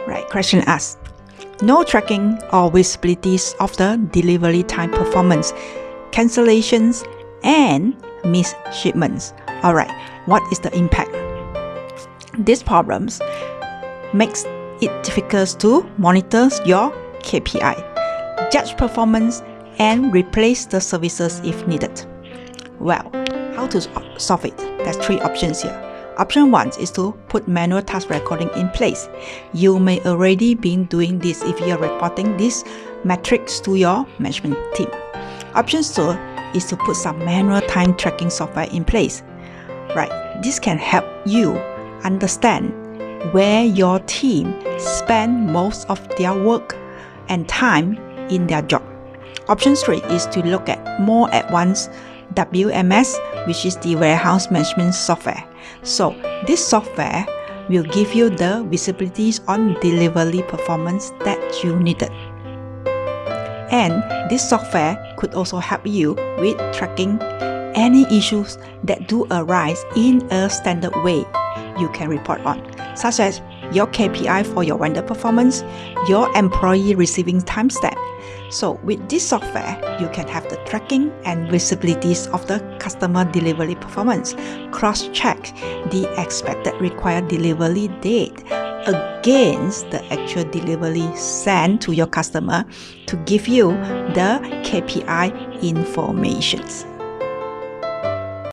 Right, question asked. No tracking or visibilities of the delivery time performance, cancellations, and missed shipments. Alright, what is the impact? These problems makes it difficult to monitor your KPI, judge performance, and replace the services if needed. Well, how to solve it? There's 3 options here. Option 1 is to put manual task recording in place. You may already be doing this if you are reporting these metrics to your management team. Option 2 is to put some manual time tracking software in place. Right, this can help you understand where your team spend most of their work and time in their job. Option 3 is to look at more advanced WMS, which is the warehouse management software. So this software will give you the visibilities on delivery performance that you needed. And this software could also help you with tracking any issues that do arise in a standard way you can report on, such as your KPI for your vendor performance, your employee receiving timestamp. So with this software, you can have the tracking and visibilities of the customer delivery performance, cross-check the expected required delivery date against the actual delivery sent to your customer to give you the KPI informations.